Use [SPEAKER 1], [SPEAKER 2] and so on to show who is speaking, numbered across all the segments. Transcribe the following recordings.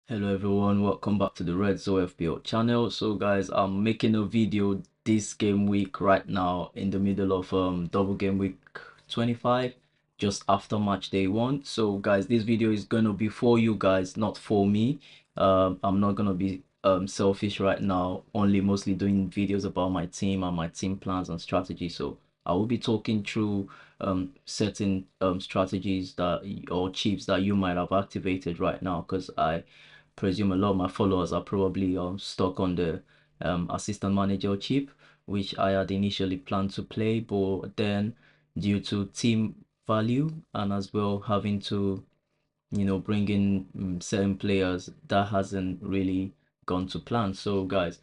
[SPEAKER 1] Hello everyone, welcome back to the Red Zone FPL channel. So guys, I'm making a video this game week right now in the middle of double game week 25, just after match day 1. So guys, this video is gonna be for you guys, not for me. I'm not gonna be selfish right now, only mostly doing videos about my team and my team plans and strategy. So I will be talking through certain strategies that or chips that you might have activated right now, because I presume a lot of my followers are probably stuck on the assistant manager chip, which I had initially planned to play, but then due to team value and as well having to bring in certain players, that hasn't really gone to plan. So guys,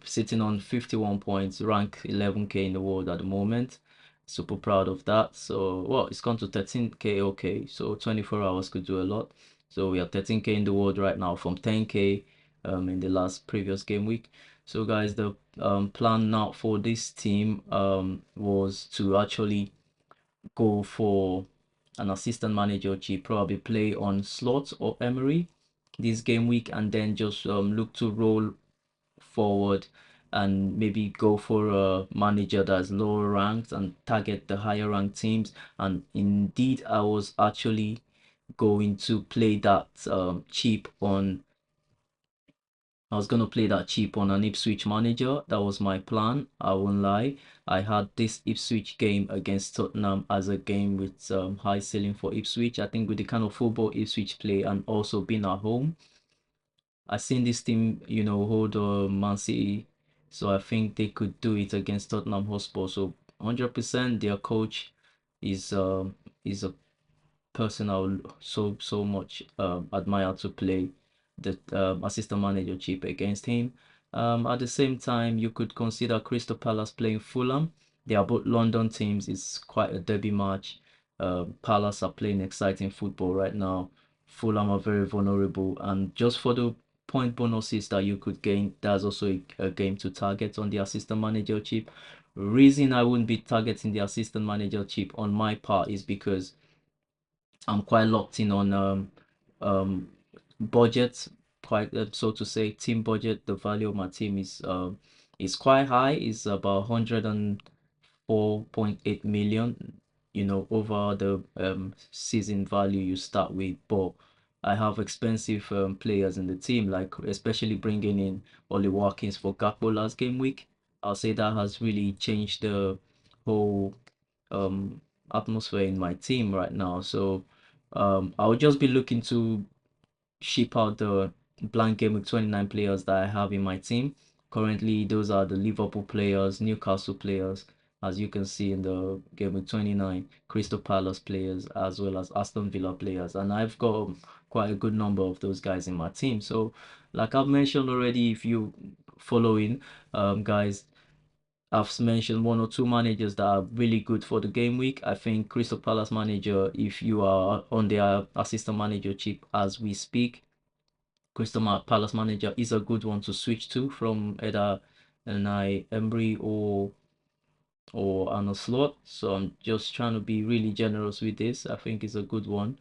[SPEAKER 1] sitting on 51 points, rank 11k in the world at the moment. Super proud of that. So well, it's gone to 13k. Okay, so 24 hours could do a lot. So we are 13k in the world right now from 10k in the last previous game week. So guys, the plan now for this team was to actually go for an assistant manager chip, probably play on Slot or Emery this game week, and then just look to roll forward and maybe go for a manager that's lower ranked and target the higher ranked teams. And indeed, I was actually going to play that chip on I was gonna play that cheap on an Ipswich manager. That was my plan. I won't lie. I had this Ipswich game against Tottenham as a game with high ceiling for Ipswich. I think with the kind of football Ipswich play and also being at home, I seen this team, hold Man City. So I think they could do it against Tottenham Hotspur. So 100% their coach is a person I would so much admire to play the assistant manager chip against him. At the same time, you could consider Crystal Palace playing Fulham. They are both London teams. It's quite a derby match. Palace are playing exciting football right now. Fulham are very vulnerable, and just for the point bonuses that you could gain, there's also a game to target on the assistant manager chip. Reason I wouldn't be targeting the assistant manager chip on my part is because I'm quite locked in on um budget, quite so to say, team budget. The value of my team is quite high. It's about 104.8 million, over the season value you start with. But I have expensive players in the team, like especially bringing in Oli Watkins for Gakpo last game week. I'll say that has really changed the whole um atmosphere in my team right now. So I will just be looking to ship out the blank game with 29 players that I have in my team. Currently, those are the Liverpool players, Newcastle players, as you can see in the game with 29, Crystal Palace players, as well as Aston Villa players. And I've got quite a good number of those guys in my team. So, like I've mentioned already, if you following, guys, I've mentioned one or two managers that are really good for the game week. I think Crystal Palace manager, if you are on their assistant manager chip as we speak, Palace manager is a good one to switch to from either an Emery or on a slot. So I'm just trying to be really generous with this. I think it's a good one.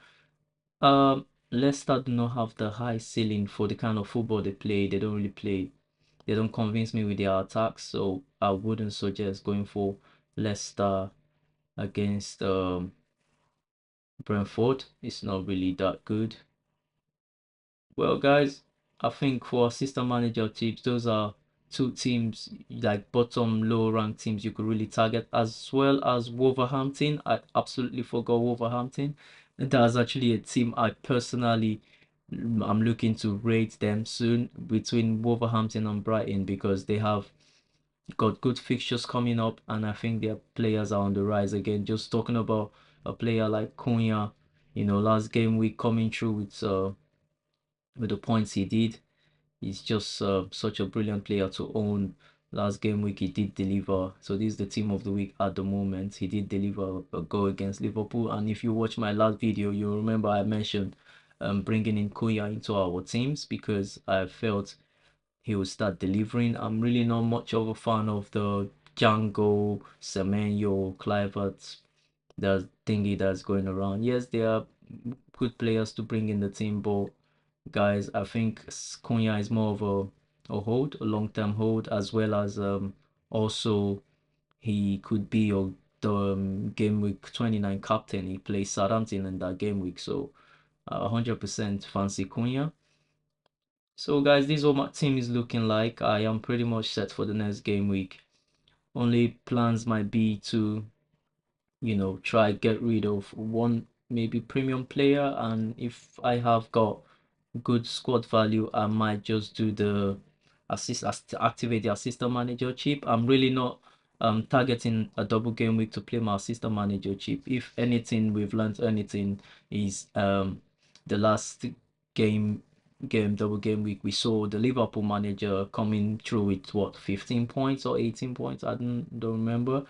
[SPEAKER 1] Leicester do not have the high ceiling for the kind of football they play. They don't really play. They don't convince me with their attacks, so I wouldn't suggest going for Leicester against Brentford. It's not really that good. Well, guys, I think for assistant manager teams, those are two teams like bottom low ranked teams you could really target, as well as Wolverhampton. I absolutely forgot Wolverhampton. That's actually a team I personally I'm looking to rate them soon between Wolverhampton and Brighton, because they have got good fixtures coming up, and I think their players are on the rise again. Just talking about a player like Cunha, last game week coming through with the points he did. He's just such a brilliant player to own. Last game week he did deliver. So this is the team of the week at the moment. He did deliver a goal against Liverpool. And if you watch my last video, you remember I mentioned bringing in Cunha into our teams because I felt he will start delivering. I'm really not much of a fan of the Django, Semenyo, Clivert, the thingy that's going around. Yes, they are good players to bring in the team, but guys. I think Cunha is more of a hold, a long-term hold, as well as also he could be your the game week 29 captain. He plays Southampton in that game week, so 100% fancy Cunha. So guys, this is what my team is looking like. I am pretty much set for the next game week. Only plans might be to, try get rid of one maybe premium player, and if I have got good squad value, I might just do the activate the assistant manager chip. I'm really not targeting a double game week to play my assistant manager chip. If anything, we've learned anything is the last game double game week we saw the Liverpool manager coming through with what 15 points or 18 points, I don't remember,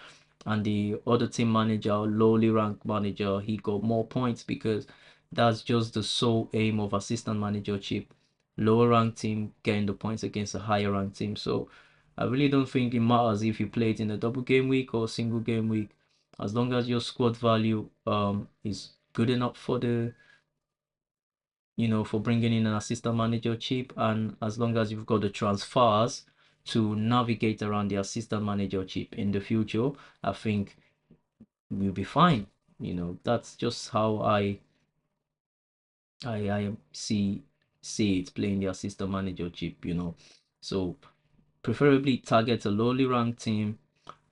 [SPEAKER 1] and the other team manager, lowly ranked manager, he got more points because that's just the sole aim of assistant manager chip. Lower ranked team getting the points against a higher ranked team. So I really don't think it matters if you play it in a double game week or single game week, as long as your squad value is good enough for the for bringing in an assistant manager chip, and as long as you've got the transfers to navigate around the assistant manager chip in the future, I think we'll be fine. That's just how I see it playing the assistant manager chip. So preferably target a lowly ranked team,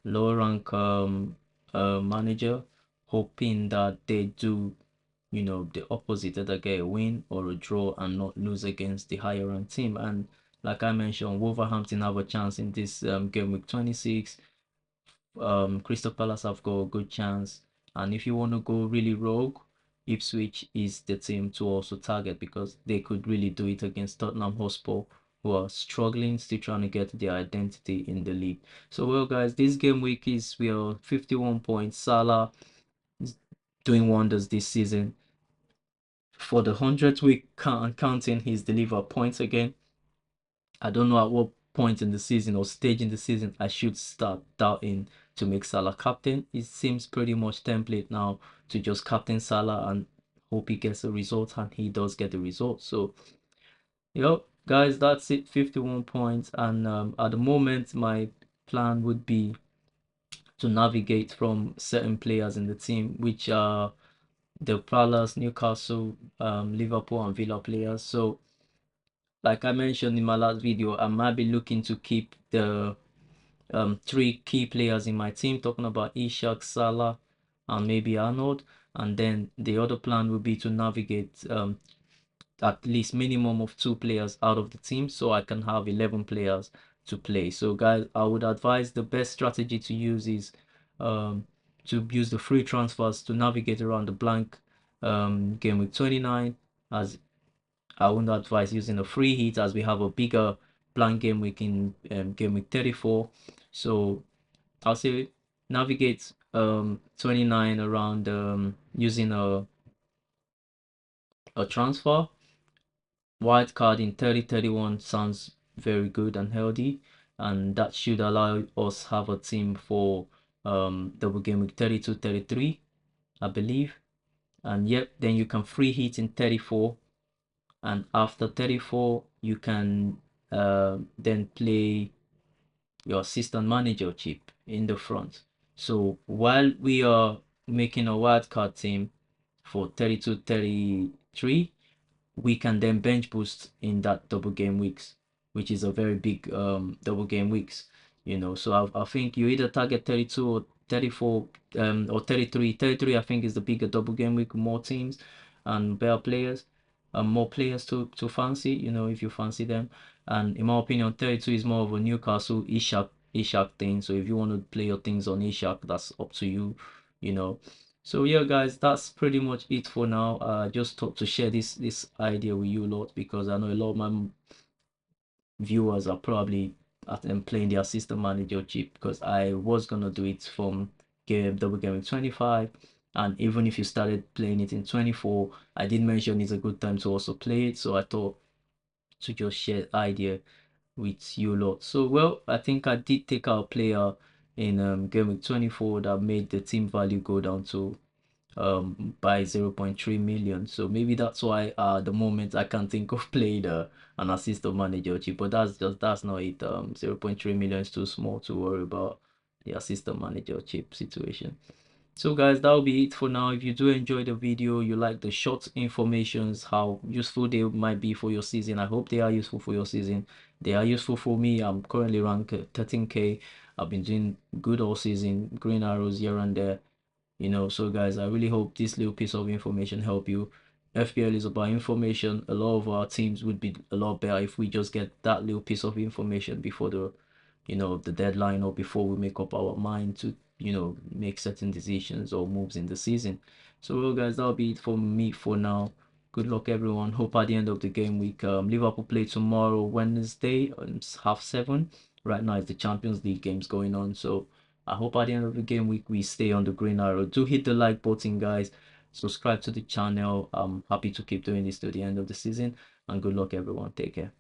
[SPEAKER 1] lower rank manager, hoping that they do the opposite, either get a win or a draw and not lose against the higher ranked team. And like I mentioned, Wolverhampton have a chance in this game week 26. Crystal Palace have got a good chance, and if you want to go really rogue, Ipswich is the team to also target because they could really do it against Tottenham Hotspur, who are struggling, still trying to get their identity in the league. So well guys, this game week we are 51 points. Salah is doing wonders this season. For the 100th week counting, he's delivered points again. I don't know at what point in the season or stage in the season I should start doubting to make Salah captain. It seems pretty much template now to just captain Salah and hope he gets a result, and he does get the result. So, guys, that's it. 51 points, and at the moment, my plan would be to navigate from certain players in the team, which are the Palace, Newcastle, Liverpool, and Villa players. So like I mentioned in my last video, I might be looking to keep the three key players in my team, talking about Ishak, Salah, and maybe Arnold. And then the other plan would be to navigate at least minimum of 2 players out of the team, so I can have 11 players to play. So guys, I would advise the best strategy to use is to use the free transfers to navigate around the blank game week 29, as I wouldn't advise using a free hit, as we have a bigger blank game week in game week 34. So I'll say navigate 29 around using a transfer. Wild card in 30-31 sounds very good and healthy, and that should allow us have a team for double game week 32-33, I believe. And yep, then you can free hit in 34, and after 34 you can then play your assistant manager chip in the front. So while we are making a wildcard team for 32-33, we can then bench boost in that double game weeks, which is a very big double game weeks. So I think you either target 32 or 34 or 33. 33 I think is the bigger double game week, more teams and better players, more players to fancy, if you fancy them. And in my opinion, 32 is more of a Newcastle Ishak thing. So if you want to play your things on Ishak, that's up to you, you know. So yeah, guys, that's pretty much it for now. Just thought to share this idea with you lot, because I know a lot of my viewers are probably at them playing the assistant manager chip, because I was gonna do it from double game 25, and even if you started playing it in 24, I did mention it's a good time to also play it. So I thought to just share idea with you lot. So well, I think I did take out a player in game week 24 that made the team value go down to by 0.3 million. So maybe that's why the moment I can't think of playing an Asst.Manager chip, but that's not it. 0.3 million is too small to worry about the Asst.Manager chip situation. So guys, that'll be it for now. If you do enjoy the video, you like the short informations, how useful they might be for your season, I hope they are useful for your season. They are useful for me. I'm currently ranked 13k. I've been doing good all season, green arrows here and there, so guys, I really hope this little piece of information help you. FPL is about information. A lot of our teams would be a lot better if we just get that little piece of information before the deadline, or before we make up our mind to make certain decisions or moves in the season. So well guys, that'll be it for me for now. Good luck everyone. Hope at the end of the game week, Liverpool play tomorrow Wednesday, 7:30. Right now it's the Champions League games going on, so I hope at the end of the game week we stay on the green arrow. Do hit the like button, guys. Subscribe to the channel. I'm happy to keep doing this to the end of the season. And good luck, everyone. Take care.